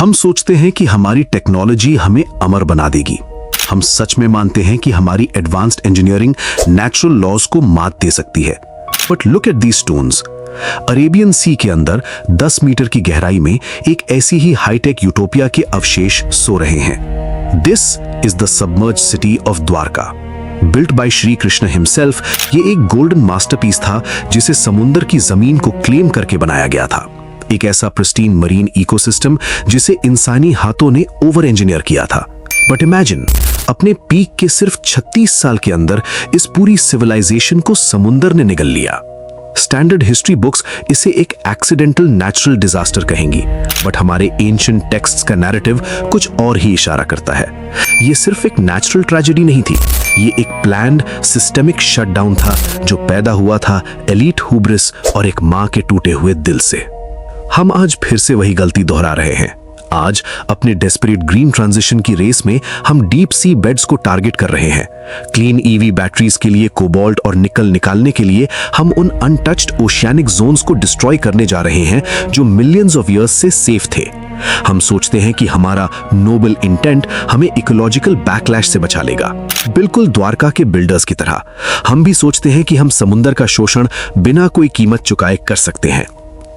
हम सोचते हैं कि हमारी टेक्नोलॉजी हमें अमर बना देगी। हम सच में मानते हैं कि हमारी एडवांस्ड इंजीनियरिंग नेचुरल लॉज को मात दे सकती है। But look at these stones. Arabian sea के अंदर 10 मीटर की गहराई में एक ऐसी ही हाईटेक यूटोपिया के अवशेष सो रहे हैं। This is the submerge city of Dwarka, built by Shri Krishna himself. ये एक गोल्डन मास्टरपीस था जिसे समुद्र की जमीन को क्लेम करके बनाया गया था। एक ऐसा प्रिस्टीन मरीन इकोसिस्टम जिसे इंसानी हाथों ने ओवर इंजीनियर किया था। बट इमेजिन, अपने पीक के सिर्फ 36 साल के अंदर इस पूरी सिविलाइजेशन को समुद्र ने निगल लिया। स्टैंडर्ड हिस्ट्री बुक्स इसे एक एक्सीडेंटल नेचुरल डिजास्टर कहेंगी, बट हमारे एंशिएंट टेक्स्ट्स का नैरेटिव कुछ और ही इशारा करता है। ये सिर्फ एक नेचुरल ट्रेजेडी नहीं थी, ये एक प्लान्ड सिस्टेमिक शटडाउन था जो पैदा हुआ था एलीट हुब्रिस और एक मां के टूटे हुए दिल से। हम आज फिर से वही गलती दोहरा रहे हैं। आज अपने डेस्परेट ग्रीन ट्रांजिशन की रेस में हम डीप सी बेड्स को टारगेट कर रहे हैं। क्लीन ईवी बैटरीज के लिए कोबाल्ट और निकल निकालने के लिए हम उन अनटच्ड ओशियानिक जोन्स को डिस्ट्रॉय करने जा रहे हैं जो मिलियंस ऑफ ईयर्स से सेफ थे। हम सोचते हैं कि हमारा नोबल इंटेंट हमें इकोलॉजिकल बैकलैश से बचा लेगा। बिल्कुल द्वारका के बिल्डर्स की तरह हम भी सोचते हैं कि हम समुद्र का शोषण बिना कोई कीमत चुकाए कर सकते हैं।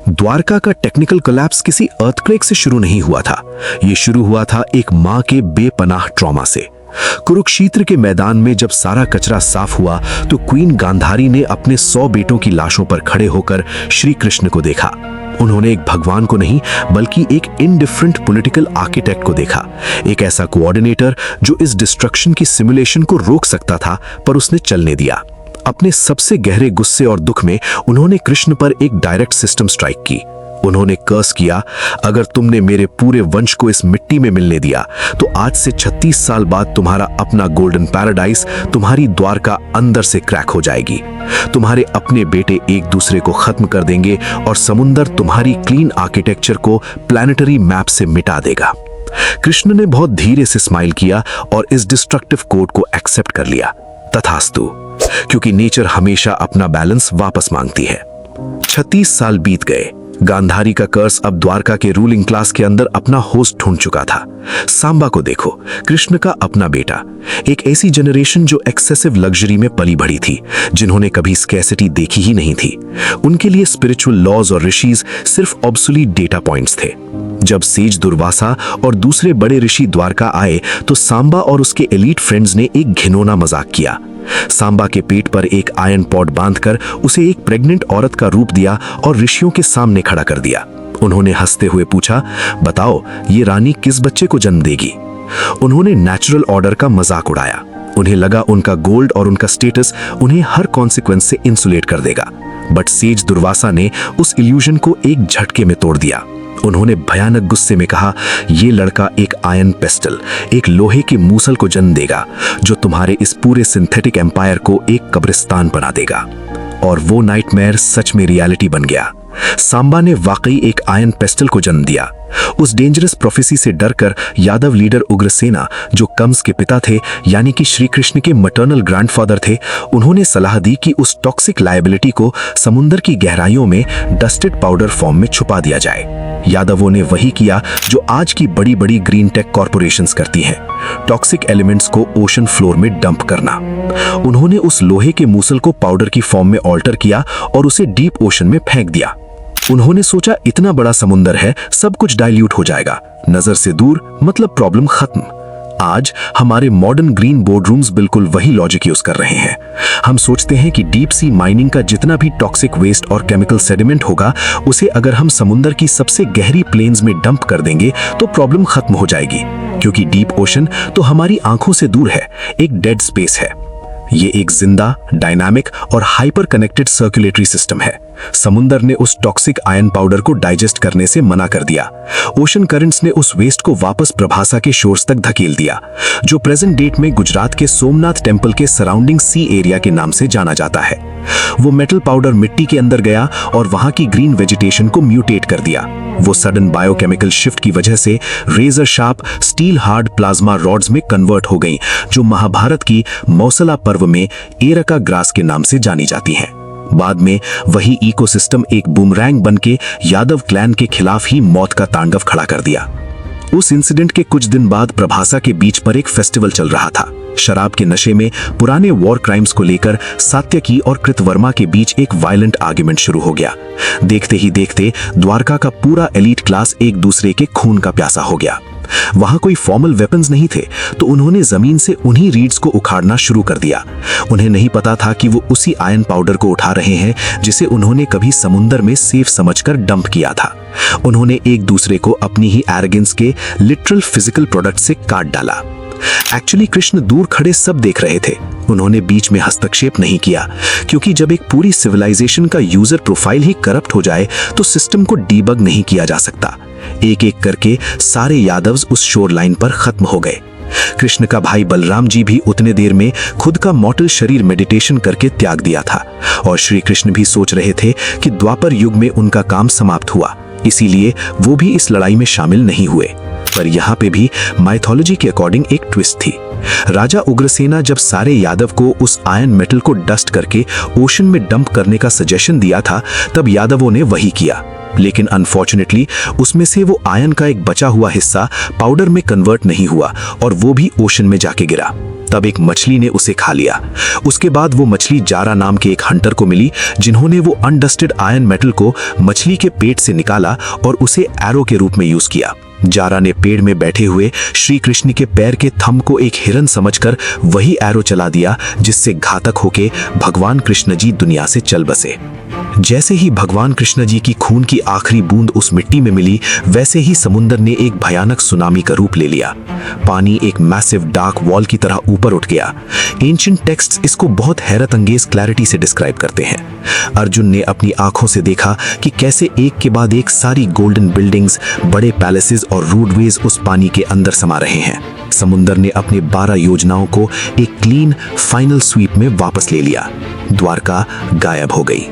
द्वारका का टेक्निकल कोलैप्स किसी अर्थक्वेक से शुरू नहीं हुआ था। ये शुरू हुआ था एक मां के बेपनाह ट्रॉमा से। कुरुक्षेत्र के मैदान में जब सारा कचरा साफ हुआ तो क्वीन गांधारी ने अपने 100 बेटों की लाशों पर खड़े होकर श्री कृष्ण को देखा। उन्होंने एक भगवान को नहीं बल्कि एक इनडिफरेंट पॉलिटिकल आर्किटेक्ट को देखा, एक ऐसा कोऑर्डिनेटर जो इस डिस्ट्रक्शन की सिमुलेशन को रोक सकता था, पर उसने चलने दिया। अपने सबसे गहरे गुस्से और दुख में उन्होंने कृष्ण पर एक डायरेक्ट सिस्टम स्ट्राइक की। उन्होंने कर्स किया, अगर तुमने मेरे पूरे वंश को इस मिट्टी में मिलने दिया तो आज से 36 साल बाद तुम्हारा अपना गोल्डन पैराडाइज, तुम्हारी द्वारका अंदर से क्रैक हो जाएगी। तुम्हारे अपने बेटे एक दूसरे को खत्म कर देंगे और समुंदर तुम्हारी क्लीन आर्किटेक्चर को प्लैनेटरी मैप से मिटा देगा। कृष्ण ने बहुत धीरे से स्माइल किया और इस डिस्ट्रक्टिव कोड को एक्सेप्ट कर लिया। तथास्तु, क्योंकि नेचर हमेशा अपना बैलेंस वापस मांगती है। 36 साल बीत गए। गांधारी का कर्स अब द्वारका के रूलिंग क्लास के अंदर अपना होस्ट ढूंढ चुका था। सांबा को देखो, कृष्ण का अपना बेटा, एक ऐसी जनरेशन जो एक्सेसिव लग्जरी में पली बढ़ी थी, जिन्होंने कभी स्कैसिटी देखी ही नहीं थी। उनके लिए स्पिरिचुअल लॉज और ऋषिज सिर्फ ऑब्सोलीट डेटा पॉइंट्स थे। जब सेज दुर्वासा और दूसरे बड़े ऋषि द्वारका आए तो सांबा और उसके एलीट फ्रेंड्स ने एक घिनौना मजाक किया। सांबा के पेट पर एक आयरन पॉट बांधकर उसे एक प्रेग्नेंट औरत का रूप दिया और ऋषियों के सामने खड़ा कर दिया। उन्होंने हंसते हुए पूछा, बताओ ये रानी किस बच्चे को जन्म देगी? उन्होंने नेचुरल ऑर्डर का मजाक उड़ाया। उन्हें लगा उनका गोल्ड और उनका स्टेटस उन्हें हर कॉन्सिक्वेंस से इंसुलेट कर देगा। बट सेज दुर्वासा ने उस इल्यूजन को एक झटके में तोड़ दिया। उन्होंने भयानक गुस्से में कहा, यह लड़का एक आयरन पेस्टल, एक लोहे के मूसल को जन्म देगा जो तुम्हारे इस पूरे सिंथेटिक एम्पायर को एक कब्रिस्तान बना देगा। और वो नाइटमेयर सच में रियलिटी बन गया। सांबा ने वाकई एक आयरन पेस्टल को जन्म दिया। उस डेंजरस प्रोफेसी से डरकर यादव लीडर उग्रसेना, जो कंस के पिता थे यानी कि श्री कृष्ण के मैटरनल ग्रैंडफादर थे, उन्होंने सलाह दी कि उस टॉक्सिक लायबिलिटी को समुद्र की गहराइयों में डस्टेड पाउडर फॉर्म में छुपा दिया जाए। यादवों ने वही किया जो आज की बड़ी बड़ी ग्रीन टेक कॉर्पोरेशंस करती हैं, टॉक्सिक एलिमेंट्स को ओशन फ्लोर में डंप करना। उन्होंने उस लोहे के मूसल को पाउडर की फॉर्म में ऑल्टर किया और उसे डीप ओशन में फेंक दिया। उन्होंने सोचा इतना बड़ा समुंदर है, सब कुछ डाइल्यूट हो जाएगा, नजर से दूर मतलब प्रॉब्लम खत्म। आज हमारे मॉडर्न ग्रीन बोर्डरूम्स बिल्कुल वही लॉजिक यूज कर रहे हैं। हम सोचते हैं कि डीप सी माइनिंग का जितना भी टॉक्सिक वेस्ट और केमिकल सेडिमेंट होगा, उसे अगर हम समुंदर की सबसे गहरी प्लेन्स में डंप कर देंगे तो प्रॉब्लम खत्म हो जाएगी, क्योंकि डीप ओशन तो हमारी आंखों से दूर है, एक डेड स्पेस है। ये एक जिंदा, डायनामिक और हाइपर कनेक्टेड सर्कुलेटरी सिस्टम है। समुंदर ने उस टॉक्सिक आयरन पाउडर को डाइजेस्ट करने से मना कर दिया। ओशन करंट्स ने उस वेस्ट को वापस प्रभासा के शोर्स तक धकेल दिया, जो प्रेजेंट डेट में गुजरात के सोमनाथ टेम्पल के सराउंडिंग सी एरिया के नाम से जाना जाता है। वो मेटल पाउडर मिट्टी के अंदर गया और वहां की ग्रीन वेजिटेशन को म्यूटेट कर दिया। वो सडन बायोकेमिकल शिफ्ट की वजह से razor sharp steel hard plasma rods में कन्वर्ट हो गई, जो महाभारत की मौसला पर्व में एरका ग्रास के नाम से जानी जाती हैं। बाद में वही इकोसिस्टम एक बूमरैंग बनके यादव क्लैन के खिलाफ ही मौत का तांडव खड़ा कर दिया। उस इंसिडेंट के कुछ दिन बाद प्रभासा के बीच पर एक फेस्टिवल चल रहा था। शराब के नशे में पुराने वॉर क्राइम्स को लेकर सात्यकी और कृतवर्मा के बीच एक वायलेंट आर्ग्यूमेंट शुरू हो गया। देखते ही देखते द्वारका का पूरा एलीट क्लास एक दूसरे के खून का प्यासा हो गया। वहां कोई फॉर्मल वेपन्स नहीं थे, तो उन्होंने जमीन से उन्हीं रीड्स को उखाड़ना शुरू कर दिया। उन्हें नहीं पता था कि वो उसी आयरन पाउडर को उठा रहे हैं जिसे उन्होंने कभी समुंदर में सेफ समझकर डंप किया था। उन्होंने एक दूसरे को अपनी ही एरोगेंस के लिटरल फिजिकल प्रोडक्ट से काट डाला। एक्चुअली कृष्ण दूर खड़े सब देख रहे थे। उन्होंने बीच में हस्तक्षेप नहीं किया, क्योंकि जब एक पूरी सिविलाइजेशन का यूजर प्रोफाइल ही करप्ट हो जाए तो सिस्टम को डीबग नहीं किया जा सकता। एक एक करके सारे यादव्स उस शोर लाइन पर खत्म हो गए। कृष्ण का भाई बलराम जी भी उतने देर में खुद का मॉर्टल शरीर मेडिटेशन करके त्याग दिया था, और श्री कृष्ण भी सोच रहे थे कि द्वापर युग में उनका काम समाप्त हुआ, इसीलिए वो भी इस लड़ाई में शामिल नहीं हुए। पर यहाँ पे भी माइथोलॉजी के अकॉर्डिंग एक ट्विस्ट थी। राजा उग्रसेना जब सारे यादव को उस आयरन मेटल को डस्ट करके ओशन में डंप करने का सजेशन दिया था, तब यादवों ने वही किया। लेकिन अनफॉर्चुनेटली उसमें से वो आयरन का एक बचा हुआ हिस्सा पाउडर में कन्वर्ट नहीं हुआ और वो भी ओशन में जाके गिरा। तब एक मछली ने उसे खा लिया। उसके बाद वो मछली जारा नाम के एक हंटर को मिली, जिन्होंने वो अनडस्टेड आयरन मेटल को मछली के पेट से निकाला और उसे एरो के रूप में यूज किया। जारा ने पेड़ में बैठे हुए श्री कृष्ण के पैर के थंब को एक हिरन समझकर वही एरो चला दिया, जिससे घातक होके भगवान कृष्ण जी दुनिया से चल बसे। जैसे ही भगवान कृष्ण जी की खून की आखिरी बूंद उस मिट्टी में मिली, वैसे ही समुंदर ने एक भयानक सुनामी का रूप ले लिया। पानी एक मैसिव डार्क वॉल की तरह ऊपर उठ गया। एंशिएंट टेक्स्ट्स इसको बहुत हैरत अंगेज क्लैरिटी से डिस्क्राइब करते हैं। अर्जुन ने अपनी आंखों से देखा कि कैसे एक के बाद एक सारी गोल्डन बिल्डिंग्स, बड़े पैलेसेस और रोडवेज उस पानी के अंदर समा रहे हैं। समुंदर ने अपने 12 योजनाओं को एक क्लीन फाइनल स्वीप में वापस ले लिया। द्वारका गायब हो गई।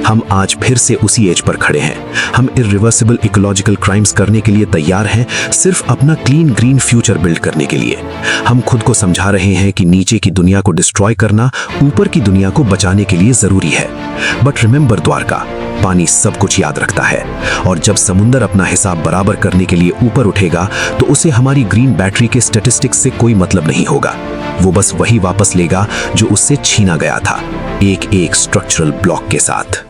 हम आज फिर से उसी एज पर खड़े हैं। हम इरिवर्सिबल इकोलॉजिकल क्राइम्स करने के लिए तैयार हैं, सिर्फ अपना क्लीन ग्रीन फ्यूचर बिल्ड करने के लिए। हम खुद को समझा रहे हैं कि नीचे की दुनिया को डिस्ट्रॉय करना ऊपर की दुनिया को बचाने के लिए जरूरी है। बट रिमेंबर द्वारका, पानी सब कुछ याद रखता है, और जब समुंदर अपना हिसाब बराबर करने के लिए ऊपर उठेगा तो उसे हमारी ग्रीन बैटरी के स्टैटिस्टिक्स से कोई मतलब नहीं होगा। वो बस वही वापस लेगा जो उससे छीना गया था, एक एक स्ट्रक्चरल ब्लॉक के साथ।